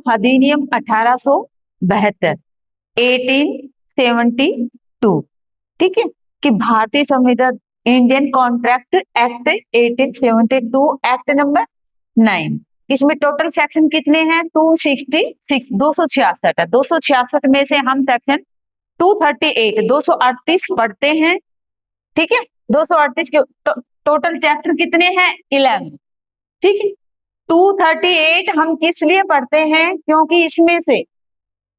अधिनियम 1872, 1872, ठीक है, कि भारतीय संविधान, Indian contract act 1872, act number 9। इसमें टोटल सेक्शन कितने हैं? 266, 266 है। 266 में से हम सेक्शन 238, 238 पढ़ते हैं, ठीक है। 238 के टोटल चैप्टर कितने हैं? 11, ठीक है। 238 हम किस लिए पढ़ते हैं? क्योंकि इसमें से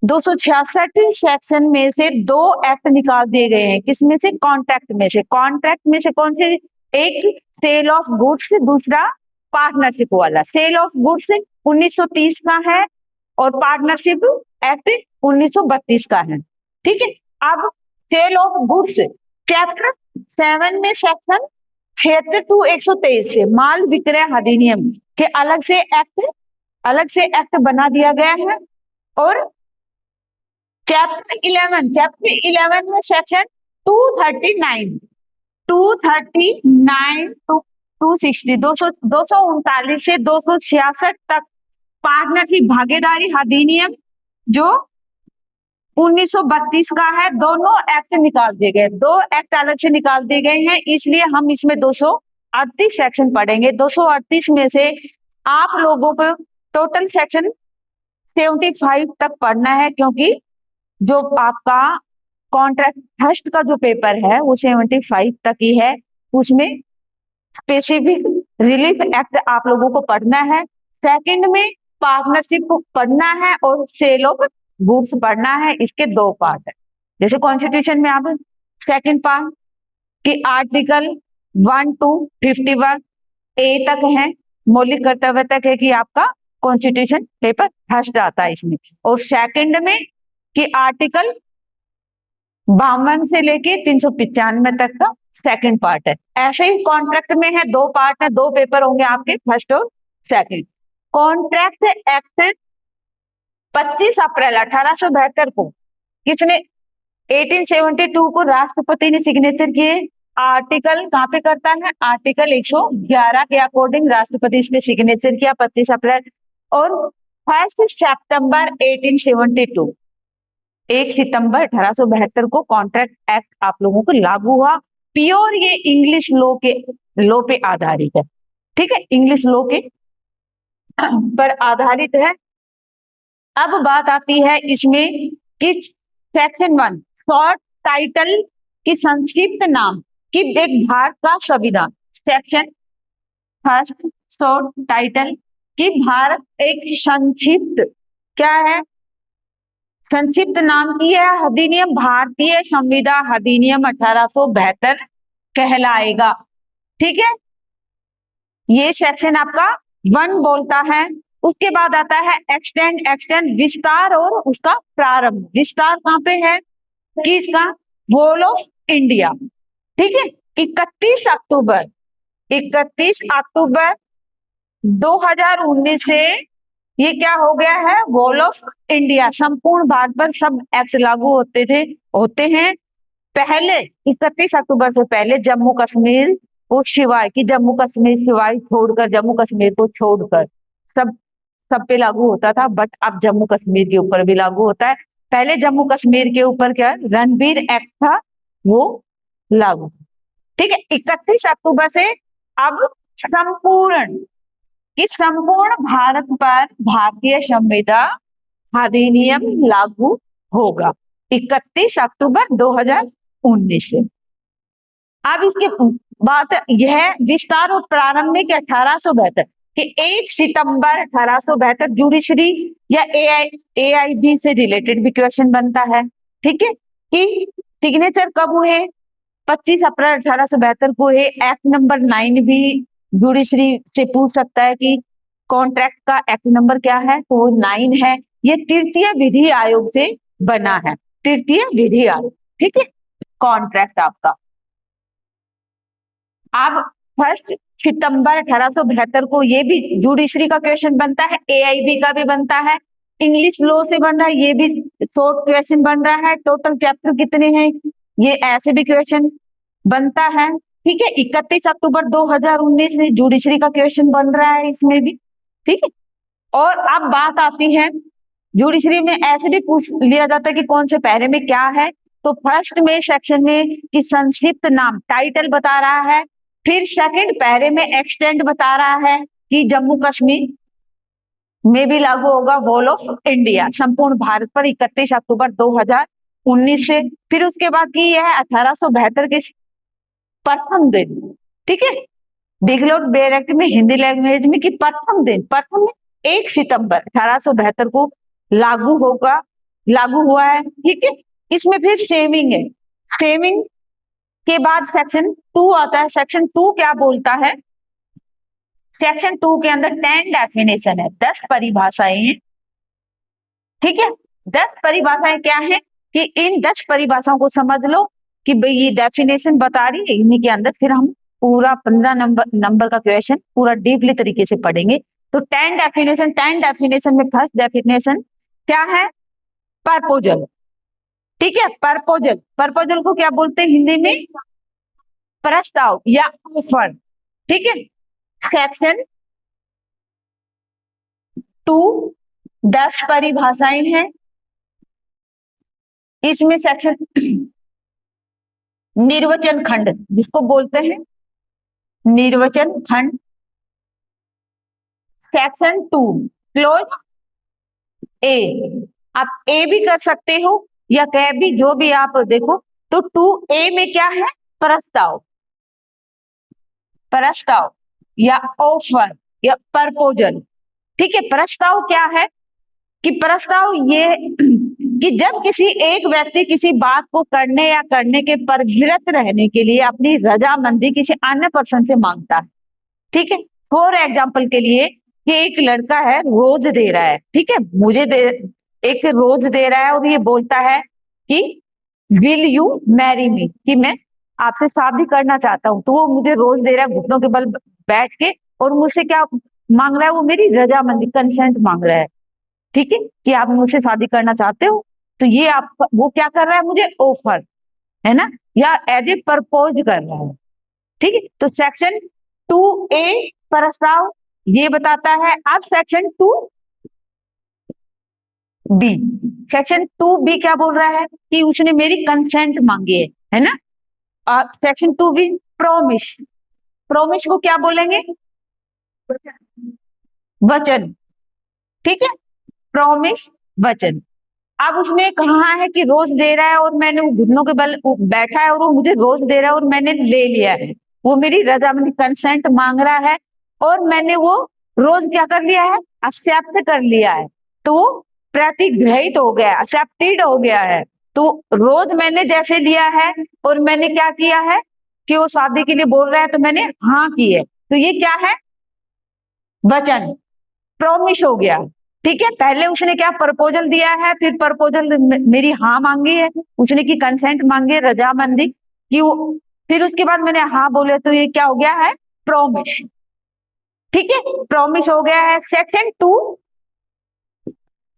266 सेक्शन में से 2 एक्ट निकाल दिए गए हैं। किसमें से? कॉन्ट्रैक्ट में से। कॉन्ट्रैक्ट में से कौन से? एक सेल ऑफ गुड्स, दूसरा पार्टनरशिप वाला। सेल ऑफ गुड्स 1930 का है और पार्टनरशिप एक्ट 1932 का है, ठीक है। अब सेल ऑफ गुड्स चैप्टर 7 में सेक्शन 76 to 123 से माल विक्रय अधिनियम के अलग से एक्ट बना दिया गया है। और चैप्टर 11 में सेक्शन 239 टू 260, 239 से 266 तक पार्टनरशिप भागीदारी अधिनियम जो 1932 का है। दोनों एक्ट निकाल दिए गए, 2 एक्ट अलग से निकाल दिए गए हैं, इसलिए हम इसमें 238 सेक्शन पढ़ेंगे। 238 में से आप लोगों को टोटल सेक्शन 75 तक पढ़ना है, क्योंकि जो आपका कॉन्ट्रैक्ट फर्स्ट का जो पेपर है वो 75 तक ही है। उसमें स्पेसिफिक रिलीफ एक्ट आप लोगों को पढ़ना है। सेकंड में पार्टनरशिप को पढ़ना है और सेल ऑफ गुड्स पढ़ना है। इसके 2 पार्ट है। जैसे कॉन्स्टिट्यूशन में आप सेकंड पार्ट की आर्टिकल 1 to 51 ए तक है, मौलिक कर्तव्य तक है कि आपका कॉन्स्टिट्यूशन पेपर फर्स्ट आता है इसमें। और सेकंड में कि आर्टिकल 52 से लेके 395 तक का सेकंड पार्ट है। ऐसे ही कॉन्ट्रैक्ट में है 2 पार्ट है, 2 पेपर होंगे आपके, फर्स्ट और सेकंड। कॉन्ट्रैक्ट एक्ट 25 अप्रैल 1872 को किसने? 1872 को राष्ट्रपति ने सिग्नेचर किए। आर्टिकल कहाँ पे करता है? आर्टिकल 111 के अकॉर्डिंग राष्ट्रपति इस पे सिग्नेचर किया 25 अप्रैल। और 1 सितंबर 1872, 1 सितंबर 1872 को कॉन्ट्रैक्ट एक्ट आप लोगों को लागू हुआ। प्योर ये इंग्लिश लॉ पे आधारित है, ठीक है, इंग्लिश लॉ के पर आधारित है। अब बात आती है इसमें कि सेक्शन 1 शॉर्ट टाइटल की संक्षिप्त नाम कि एक भारत का संविधान। सेक्शन फर्स्ट शॉर्ट टाइटल कि भारत एक संक्षिप्त क्या है? संक्षिप्त नाम की है अधिनियम भारतीय संविधान अधिनियम 1872 कहलाएगा, ठीक है। ये सेक्शन आपका 1 बोलता है। उसके बाद आता है एक्सटेंड विस्तार और उसका प्रारंभ। विस्तार कहाँ पे है? कि इसका होल ऑफ इंडिया, ठीक है। 31 अक्टूबर 2019 से ये क्या हो गया है? होल ऑफ इंडिया, संपूर्ण भारत पर सब एक्ट लागू होते हैं। पहले 31 अक्टूबर से पहले जम्मू कश्मीर को सिवाय कि जम्मू कश्मीर को छोड़कर सब पे लागू होता था, बट अब जम्मू कश्मीर के ऊपर भी लागू होता है। पहले जम्मू कश्मीर के ऊपर क्या रणबीर एक्ट था वो लागू, ठीक है। 31 अक्टूबर से अब संपूर्ण भारत पर भारतीय संविधान अधिनियम लागू होगा 31 अक्टूबर 2019 से। अब इसके बात यह विस्तार और प्रारंभ में 1872 कि 1 सितंबर 1872 जुडिशरी या AIB से रिलेटेड भी क्वेश्चन बनता है, ठीक है, कि सिग्नेचर कब हुए? 25 अप्रैल 1872 को है। एक्ट नंबर 9 भी जुडिशरी से पूछ सकता है कि कॉन्ट्रैक्ट का एक्ट नंबर क्या है, तो वो 9 है। ये तृतीय विधि आयोग से बना है, तृतीय विधि आयोग, ठीक है। कॉन्ट्रैक्ट आपका अब 1 सितंबर 1872 को ये भी जुडिशरी का क्वेश्चन बनता है, AIB का भी बनता है, इंग्लिश लॉ से बन रहा है, ये भी शॉर्ट क्वेश्चन बन रहा है। टोटल चैप्टर कितने हैं? ये ऐसे भी क्वेश्चन बनता है, ठीक है। 31 अक्टूबर 2019 में जुडिशरी का क्वेश्चन बन रहा है इसमें भी, ठीक है। और अब बात आती है जुडिशरी में ऐसे भी पूछ लिया जाता है कि कौन से पैरे में क्या है। तो फर्स्ट में सेक्शन में कि संक्षिप्त नाम टाइटल बता रहा है, फिर सेकंड पैरे में एक्सटेंड बता रहा है कि जम्मू कश्मीर में भी लागू होगा वॉल ऑफ इंडिया संपूर्ण भारत पर 31 अक्टूबर 2019 से। फिर उसके बाद की यह 1872 के प्रथम दिन, ठीक है, डिक्लोर्ड बेयर एक्ट में हिंदी लैंग्वेज में कि प्रथम दिन, प्रथम में 1 सितंबर 1872 को लागू होगा, लागू हुआ है, ठीक है। इसमें फिर सेविंग है, सेविंग के बाद सेक्शन 2 आता है। सेक्शन 2 क्या बोलता है? सेक्शन 2 के अंदर 10 डेफिनेशन है, 10 परिभाषाएं हैं, ठीक है। 10 परिभाषाएं क्या है कि इन 10 परिभाषाओं को समझ लो कि भाई ये डेफिनेशन बता रही है, इन्हीं के अंदर फिर हम पूरा 15 नंबर का क्वेश्चन पूरा डीपली तरीके से पढ़ेंगे। तो 10 डेफिनेशन, 10 डेफिनेशन में फर्स्ट डेफिनेशन क्या है? परपोजल, ठीक है। परपोजल, परपोजल को क्या बोलते हैं हिंदी में? प्रस्ताव या ऑफर, ठीक है। सेक्शन 2 10 परिभाषाएं हैं, इसमें सेक्शन निर्वचन खंड जिसको बोलते हैं निर्वचन खंड। सेक्शन 2 क्लोज ए, आप ए भी कर सकते हो या कह भी, जो भी आप देखो। तो 2A में क्या है? प्रस्ताव, प्रस्ताव या ऑफर या प्रपोजल, ठीक है। प्रस्ताव क्या है कि प्रस्ताव ये कि जब किसी एक व्यक्ति किसी बात को करने या करने के प्रवृत्त रहने के लिए अपनी रजामंदी किसी अन्य पर्सन से मांगता है, ठीक है। फॉर एग्जाम्पल के लिए कि एक लड़का है रोज दे रहा है, ठीक है, मुझे एक रोज दे रहा है और ये बोलता है कि विल यू मैरी मी, कि मैं आपसे शादी करना चाहता हूं। तो वो मुझे रोज दे रहा है घुटनों के बल बैठ के, और मुझसे क्या मांग रहा है? वो मेरी रजामंदी, कंसेंट मांग रहा है, ठीक है, कि आप मुझसे शादी करना चाहते हो। तो ये आप, वो क्या कर रहा है? मुझे ऑफर, है ना, या एज ए प्रपोज कर रहा है, ठीक है। तो सेक्शन 2A प्रस्ताव ये बताता है। अब सेक्शन 2B, सेक्शन 2B क्या बोल रहा है कि उसने मेरी कंसेंट मांगी है ना। सेक्शन 2B प्रोमिस, प्रोमिस को क्या बोलेंगे? वचन, ठीक है, प्रॉमिस वचन। अब उसने कहा है कि रोज दे रहा है और मैंने वो घुटनों के बल बैठा है और वो मुझे रोज दे रहा है और मैंने ले लिया है, वो मेरी रजामंदी कंसेंट मांग रहा है और मैंने वो रोज क्या कर लिया है? एक्सेप्ट कर लिया है। तो वो प्रतिग्रहित हो गया, एक्सेप्टेड हो गया है। तो रोज मैंने जैसे लिया है और मैंने क्या किया है कि वो शादी के लिए बोल रहा है तो मैंने हाँ की है, तो ये क्या है? वचन, प्रॉमिस हो गया, ठीक है। पहले उसने क्या प्रपोजल दिया है, फिर प्रपोजल मेरी हाँ मांगी है, उसने की कंसेंट मांगी है, रजामंदी कि वो, फिर उसके बाद मैंने हाँ बोले, तो ये क्या हो गया है? प्रॉमिस, ठीक है, प्रॉमिस हो गया है। Section 2,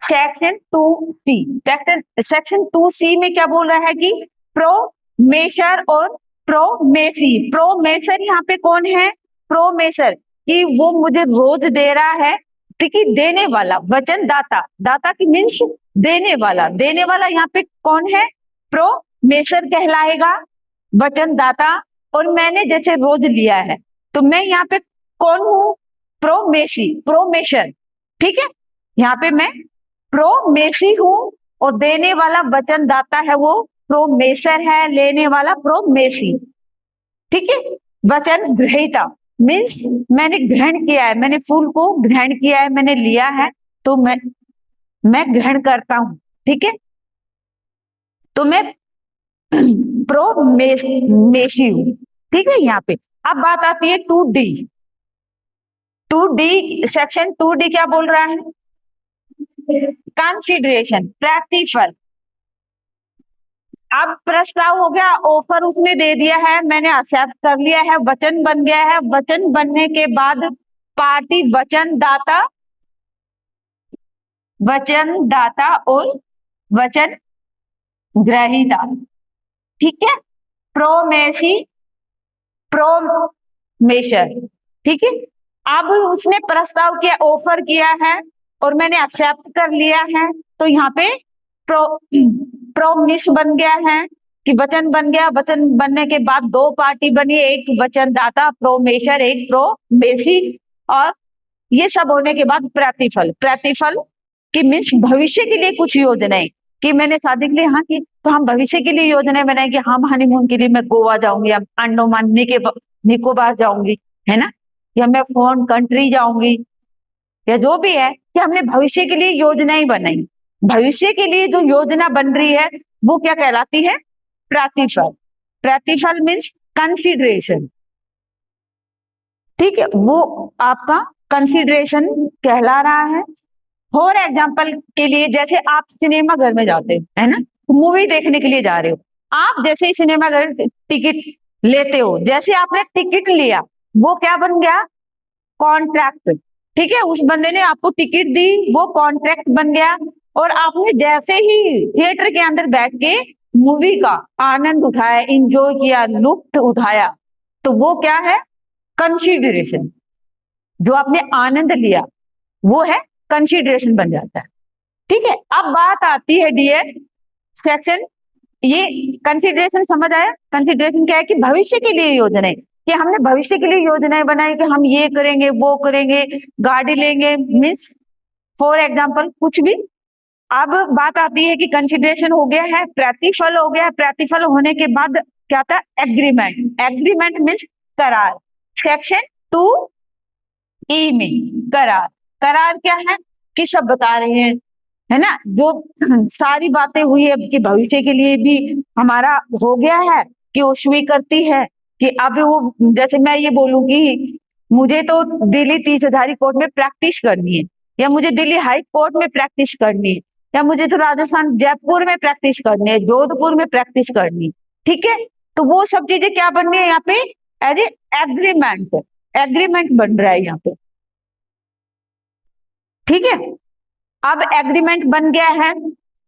section 2C, section 2C में क्या बोल रहा है कि प्रोमेसर और प्रोमेसी। प्रोमेसर यहाँ पे कौन है? प्रोमेसर, कि वो मुझे रोज दे रहा है, ठीक है, देने वाला। वचन दाता, दाता की मीन्स देने वाला, देने वाला यहाँ पे कौन है? प्रोमेसर कहलाएगा, वचन दाता। और मैंने जैसे रोज लिया है तो मैं यहाँ पे कौन हूं? प्रोमेसी, प्रोमेसर, ठीक है। यहाँ पे मैं प्रोमेसी हूं और देने वाला वचन दाता है वो प्रोमेसर है, लेने वाला प्रोमेसी, ठीक है। वचन ग्रहीता मीन्स मैंने ग्रहण किया है, मैंने फूल को ग्रहण किया है, मैंने लिया है, तो मैं ग्रहण करता हूं, ठीक है। तो मैं प्रोमेसी हूं, ठीक है यहाँ पे। अब बात आती है 2D। 2D, सेक्शन 2D क्या बोल रहा है? कंसिडरेशन, प्रतिफल। अब प्रस्ताव हो गया, ऑफर उसने दे दिया है, मैंने एक्सेप्ट कर लिया है, वचन बन गया है। वचन बनने के बाद पार्टी वचन दाता, वचन दाता और वचन ग्रहीता, ठीक है। प्रोमेसी, प्रोमेशर, ठीक है। अब उसने प्रस्ताव किया, ऑफर किया है और मैंने एक्सेप्ट कर लिया है, तो यहाँ पे प्रोमिस बन गया है कि वचन बन गया। वचन बनने के बाद दो पार्टी बनी, एक वचनदाता प्रोमेशर, एक प्रोमेसी, और ये सब होने के बाद प्रतिफल। प्रतिफल की मीन्स भविष्य के लिए कुछ योजनाएं, कि मैंने शादी के लिए हाँ की, तो हम भविष्य के लिए योजनाएं बनाए कि हम हनीमून के लिए मैं गोवा जाऊंगी, या अंडोमान निकोबार जाऊंगी, है ना, या मैं फॉरेन कंट्री जाऊंगी, या जो भी है, कि हमने भविष्य के लिए योजनाएं बनाई। भविष्य के लिए जो योजना बन रही है वो क्या कहलाती है? प्रतिफल। प्रतिफल मीन्स कंसिडरेशन, ठीक है, वो आपका कंसिडरेशन कहला रहा है। फॉर एग्जाम्पल के लिए, जैसे आप सिनेमा घर में जाते हो, है ना, मूवी देखने के लिए जा रहे हो, आप जैसे ही सिनेमा घर टिकट लेते हो, जैसे आपने टिकट लिया, वो क्या बन गया? कॉन्ट्रैक्ट। ठीक है, उस बंदे ने आपको टिकट दी, वो कॉन्ट्रैक्ट बन गया, और आपने जैसे ही थिएटर के अंदर बैठ के मूवी का आनंद उठाया, इंजॉय किया, लुत्फ उठाया, तो वो क्या है? कंसिडरेशन। जो आपने आनंद लिया वो है कंसिडरेशन बन जाता है। ठीक है, अब बात आती है डियर सेक्शन, ये कंसिडरेशन समझ आया? कंसिडरेशन क्या है? कि भविष्य के लिए योजनाएं, कि हमने भविष्य के लिए योजनाएं बनाई कि हम ये करेंगे, वो करेंगे, गाड़ी लेंगे, मीन्स फॉर एग्जाम्पल कुछ भी। अब बात आती है कि कंसिडरेशन हो गया है, प्रतिफल हो गया है, प्रतिफल होने के बाद क्या था? एग्रीमेंट। एग्रीमेंट मीन्स करार। सेक्शन 2E में करार। करार क्या है? कि सब बता रहे हैं, है ना, जो सारी बातें हुई है कि भविष्य के लिए भी हमारा हो गया है, कि वो स्वीकृति है कि अब वो, जैसे मैं ये बोलूं कि मुझे तो दिल्ली 30,000 कोर्ट में प्रैक्टिस करनी है, या मुझे दिल्ली हाई कोर्ट में प्रैक्टिस करनी है, या मुझे तो राजस्थान जयपुर में प्रैक्टिस करनी है, जोधपुर में प्रैक्टिस करनी है। ठीक है, तो वो सब चीजें क्या बन रही है यहाँ पे? As a agreement. एग्रीमेंट बन रहा है यहाँ पे। ठीक है, अब एग्रीमेंट बन गया है।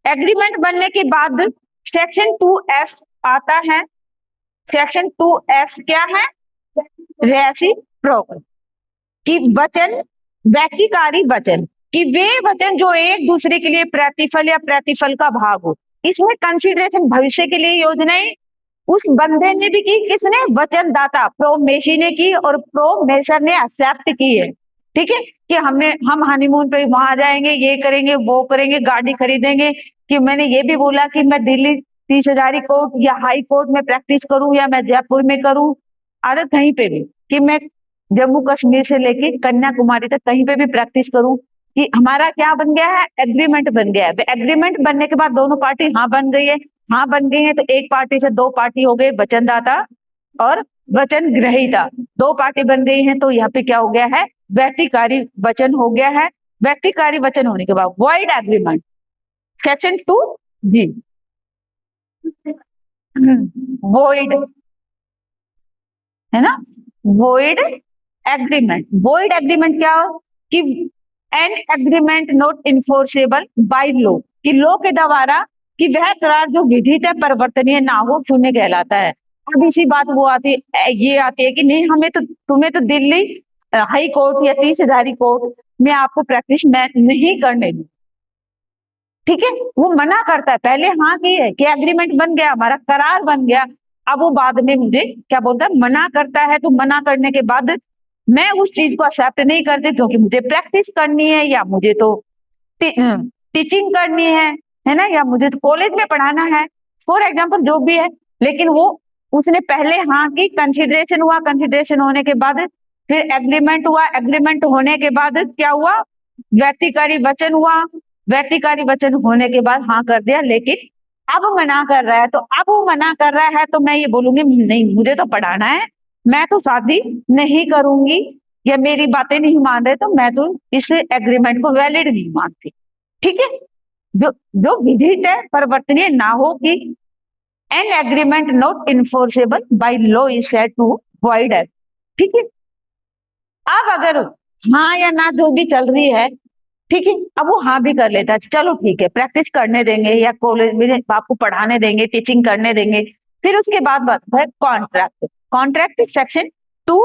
एग्रीमेंट बनने के बाद सेक्शन 2F आता है। सेक्शन 2F क्या है? रेसिप्रोकल, कि वचन, व्यक्तिकारी वचन, कि वे वचन जो एक दूसरे के लिए प्रतिफल या प्रतिफल का भाग हो। इसमें कंसिडरेशन भविष्य के लिए योजनाएं उस बंदे ने भी की, किसने? वचनदाता प्रोमेशी ने की, और प्रोमेसर ने एक्सेप्ट की है। ठीक है, कि हम हनीमून पे वहां जाएंगे, ये करेंगे, वो करेंगे, गाड़ी खरीदेंगे, कि मैंने ये भी बोला कि मैं दिल्ली 30,000 कोर्ट या हाई कोर्ट में प्रैक्टिस करूं, या मैं जयपुर में करूं, अगर कहीं पे भी, कि मैं जम्मू कश्मीर से लेके कन्याकुमारी तक कहीं पे भी प्रैक्टिस करूं, कि हमारा क्या बन गया है? एग्रीमेंट बन गया है। एग्रीमेंट बनने के बाद दोनों पार्टी हाँ बन गई है। हाँ बन गई है, तो एक पार्टी से दो पार्टी हो गए, वचनदाता और वचन ग्रहीता, दो पार्टी बन गई हैं, तो यहाँ पे क्या हो गया है? व्यक्तिकारी वचन हो गया है। व्यक्तिकारी वचन होने के बाद void agreement. Section 2G, void, है ना, वॉइड एग्रीमेंट। वॉइड एग्रीमेंट क्या हो? कि an agreement not enforceable by law, कि लॉ के द्वारा, कि वह करार जो विधित है परिवर्तनीय ना हो, शून्य कहलाता है। अब इसी बात वो आती है, ये आती है कि नहीं, हमें तो, तुम्हें तो दिल्ली हाई कोर्ट या 30,000 कोर्ट में आपको प्रैक्टिस मैं नहीं करने दूं। ठीक है, वो मना करता है, पहले हाँ की है कि एग्रीमेंट बन गया, हमारा करार बन गया, अब वो बाद में मुझे क्या बोलता है? मना करता है। तो मना करने के बाद मैं उस चीज को एक्सेप्ट नहीं करती, क्योंकि मुझे प्रैक्टिस करनी है, या मुझे तो टीचिंग करनी है ना, या मुझे तो कॉलेज में पढ़ाना है, फॉर एग्जाम्पल जो भी है। लेकिन वो, उसने पहले हाँ की, कंसिडरेशन हुआ, कंसिडरेशन होने के बाद फिर एग्रीमेंट हुआ, एग्रीमेंट होने के बाद क्या हुआ? व्यक्तिकारी वचन हुआ, व्यक्तिकारी वचन होने के बाद हाँ कर दिया। लेकिन अब मना कर रहा है, तो अब वो मना कर रहा है, तो मैं ये बोलूंगी नहीं, मुझे तो पढ़ाना है, मैं तो शादी नहीं करूंगी, या मेरी बातें नहीं मान रहे, तो मैं तो इस एग्रीमेंट को वैलिड नहीं मानती। ठीक है, जो जो विधित है परिवर्तनीय ना हो, कि an agreement not enforceable by law is said to void है। ठीक है, अब अगर हाँ या ना जो भी चल रही है, ठीक है, अब वो हाँ भी कर लेता है, चलो ठीक है, प्रैक्टिस करने देंगे, या कॉलेज में आपको पढ़ाने देंगे, टीचिंग करने देंगे। फिर उसके बाद बात है कॉन्ट्रैक्ट। कॉन्ट्रैक्ट सेक्शन 2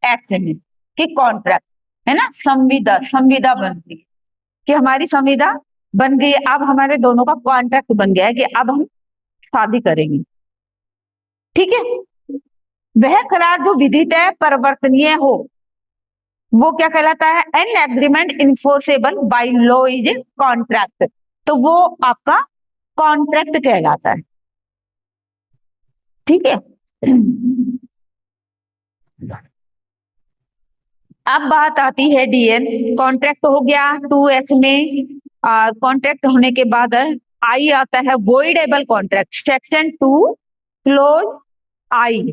एक्ट में, कि कॉन्ट्रैक्ट, है ना, संविदा, संविदा बन गई कि हमारी संविदा बन गई। अब हमारे दोनों का कॉन्ट्रैक्ट बन गया है कि अब हम शादी करेंगे। ठीक है, वह करार जो विधित है, परिवर्तनीय हो, वो क्या कहलाता है? An agreement enforceable by law is contract. तो वो आपका कॉन्ट्रैक्ट कहलाता है। ठीक है। अब बात आती है डीएन, कॉन्ट्रैक्ट हो गया 2 एस में। कॉन्ट्रैक्ट होने के बाद आई आता है वॉइडेबल कॉन्ट्रैक्ट, सेक्शन 2 क्लोज आई।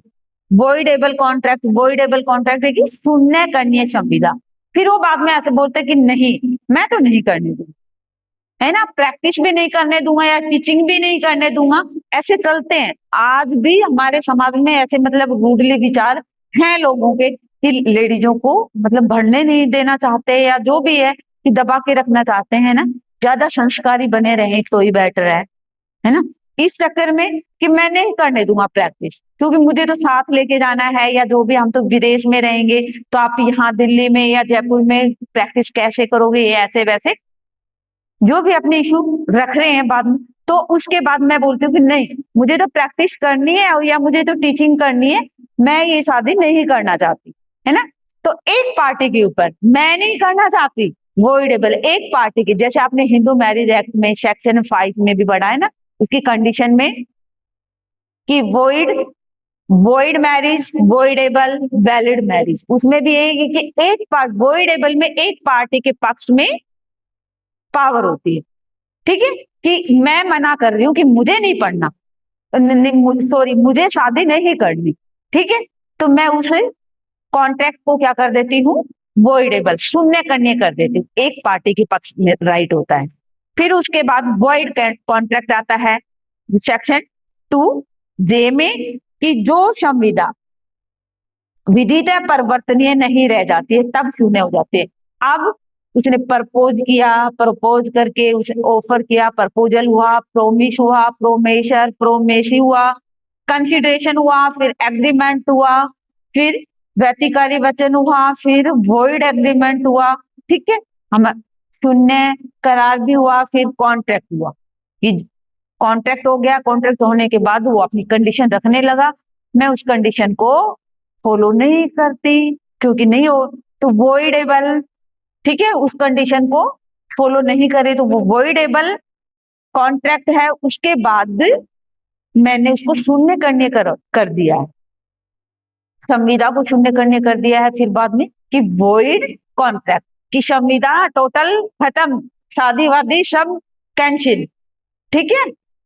वॉइडेबल कॉन्ट्रैक्ट, वॉइडेबल कॉन्ट्रैक्ट है कि शून्य करनी संविदा। फिर वो बाद में ऐसे बोलते कि नहीं, मैं तो नहीं करने दूंगा, है ना, प्रैक्टिस भी नहीं करने दूंगा या टीचिंग भी नहीं करने दूंगा। ऐसे चलते हैं आज भी हमारे समाज में, ऐसे मतलब रूडली विचार हैं लोगों के कि लेडीजों को मतलब बढ़ने नहीं देना चाहते या जो भी है कि दबा के रखना चाहते हैं ना, ज्यादा संस्कारी बने रहे तो ही बेटर है ना। इस चक्कर में कि मैं नहीं करने दूंगा प्रैक्टिस, क्योंकि मुझे तो साथ लेके जाना है, या जो भी हम तो विदेश में रहेंगे तो आप यहाँ दिल्ली में या जयपुर में प्रैक्टिस कैसे करोगे, ये ऐसे वैसे जो भी अपने इशू रख रहे हैं बाद में। तो उसके बाद मैं बोलती हूँ कि नहीं, मुझे तो प्रैक्टिस करनी है और या मुझे तो टीचिंग करनी है, मैं ये शादी नहीं करना चाहती, है ना। तो एक पार्टी के ऊपर मैं नहीं करना चाहती, वोइडेबल एक पार्टी की, जैसे आपने हिंदू मैरिज एक्ट में सेक्शन 5 में भी पढ़ा है ना, उसकी कंडीशन में कि void, void marriage, voidable, valid marriage, उसमें भी यही है कि एक पार्ट वोइडेबल में एक पार्टी के पक्ष में पावर होती है। ठीक है, कि मैं मना कर रही हूँ कि मुझे नहीं पढ़ना, सॉरी मुझे शादी नहीं करनी। ठीक है, तो मैं उस कॉन्ट्रैक्ट को क्या कर देती हूँ, वॉइडेबल, शून्य करने कर देती हूँ, एक पार्टी के पक्ष में राइट होता है। फिर उसके बाद वॉइड कॉन्ट्रैक्ट आता है सेक्शन 2 जे में कि जो संविदा विधिता परिवर्तनीय नहीं रह जाती है तब शून्य हो जाती है। अब उसने प्रपोज किया, प्रपोज करके उसे ऑफर किया, प्रपोजल हुआ, प्रोमिस हुआ, प्रोमेशर, प्रोमेसी हुआ, कंसिडरेशन हुआ, फिर एग्रीमेंट हुआ, फिर व्यतिकारी वचन हुआ, फिर वॉइड एग्रीमेंट हुआ। ठीक है, हम शून्य करार भी हुआ, फिर कॉन्ट्रैक्ट हुआ कि कॉन्ट्रैक्ट हो गया। कॉन्ट्रैक्ट होने के बाद वो अपनी कंडीशन रखने लगा, मैं उस कंडीशन को फॉलो नहीं करती क्योंकि नहीं हो तो वॉइडेबल। ठीक है, उस कंडीशन को फॉलो नहीं करे तो वो वॉइडेबल कॉन्ट्रैक्ट है। उसके बाद मैंने उसको शून्य करने कर दिया है, संविदा को शून्य करने कर दिया है। फिर बाद में कि वॉइड कॉन्ट्रैक्ट की संविदा टोटल खत्म, शादी वादी सब कैंसिल। ठीक है,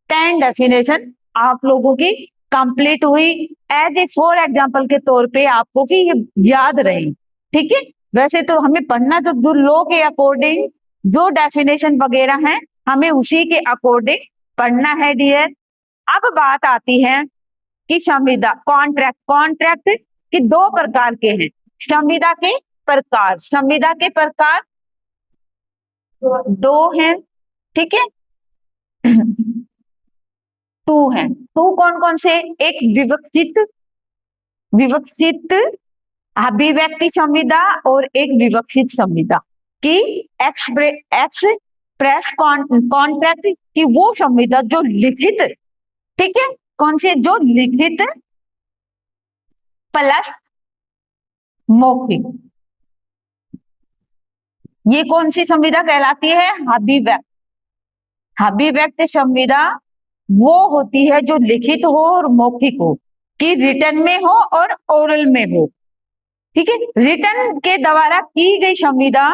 10 डेफिनेशन आप लोगों की कंप्लीट हुई। एज ए फॉर एग्जाम्पल के तौर पे आपको कि ये याद रहे। ठीक है, वैसे तो हमें पढ़ना तो जो लॉ के अकॉर्डिंग जो डेफिनेशन वगैरह हैं हमें उसी के अकॉर्डिंग पढ़ना है डियर। अब बात आती है कि संविदा कॉन्ट्रैक्ट, कॉन्ट्रैक्ट की 2 प्रकार के हैं। संविदा के प्रकार, संविदा के प्रकार 2 हैं। ठीक है, 2 हैं। 2 कौन कौन से? एक विवक्षित, विवक्षित अभिव्यक्ति संविदा और एक विवक्षित संविदा की एक्सप्रेस कॉन्ट्रैक्ट की वो संविदा जो लिखित, ठीक है, कौन से? जो लिखित प्लस मौखिक, ये कौन सी संविदा कहलाती है? अभिव्यक्त, अभिव्यक्त संविदा वो होती है जो लिखित हो और मौखिक हो, कि रिटर्न में हो और ओरल में हो। ठीक है, रिटर्न के द्वारा की गई संविदा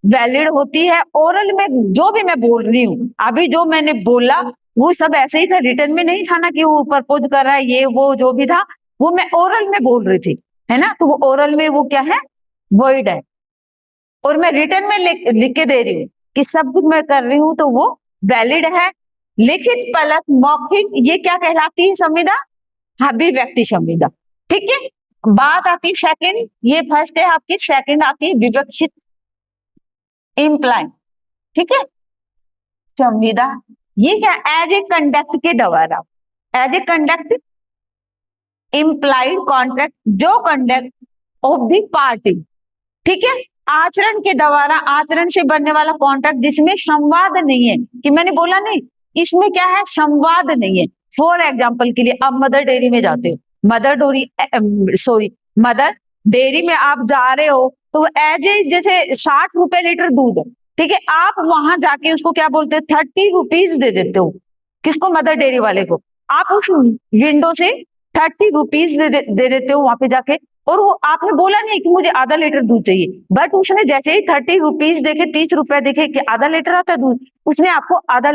वैलिड होती है। ओरल में जो भी मैं बोल रही हूँ अभी जो मैंने बोला वो सब ऐसे ही था, रिटर्न में नहीं था ना कि वो प्रपोज कर रहा है, ये वो जो भी था वो मैं ओरल में बोल रही थी, है ना। तो वो ओरल में वो क्या है? वर्ड है। और मैं रिटर्न में लिख के दे रही हूँ कि सब कुछ मैं कर रही हूँ तो वो वैलिड है। लिखित प्लस मौखिक ये क्या कहलाती है संविदा? अभिव्यक्ति संविदा। ठीक है, बात आती सेकंड, ये फर्स्ट है आपकी, सेकंड आती है विवक्षित इम्प्लाई। ठीक है, संविदा ये क्या? एज ए कंडक्ट के द्वारा, as a conduct implied contract जो कंडक्ट ऑफ द पार्टी। ठीक है, आचरण के द्वारा, आचरण से बनने वाला कॉन्ट्रैक्ट जिसमें संवाद नहीं है, कि मैंने बोला नहीं, इसमें क्या है, संवाद नहीं है। फॉर एग्जाम्पल के लिए आप मदर डेयरी में जाते हो, mother dairy, sorry, mother dairy में आप जा रहे हो, तो एज ए जैसे 60 रुपए लीटर दूध है, ठीक है, आप वहां जाके उसको क्या बोलते हैं, 30 रुपीज दे देते हो, किसको, मदर डेयरी वाले को। आप उस विंडो से 30 रुपीज दे देते हो वहां पे जाके, और वो आपने बोला नहीं कि मुझे आधा लीटर दूध चाहिए, बट उसने जैसे ही 30 रुपीज देखे, 30 रुपए देखे कि आधा लीटर आता है दूध, उसने आपको आधा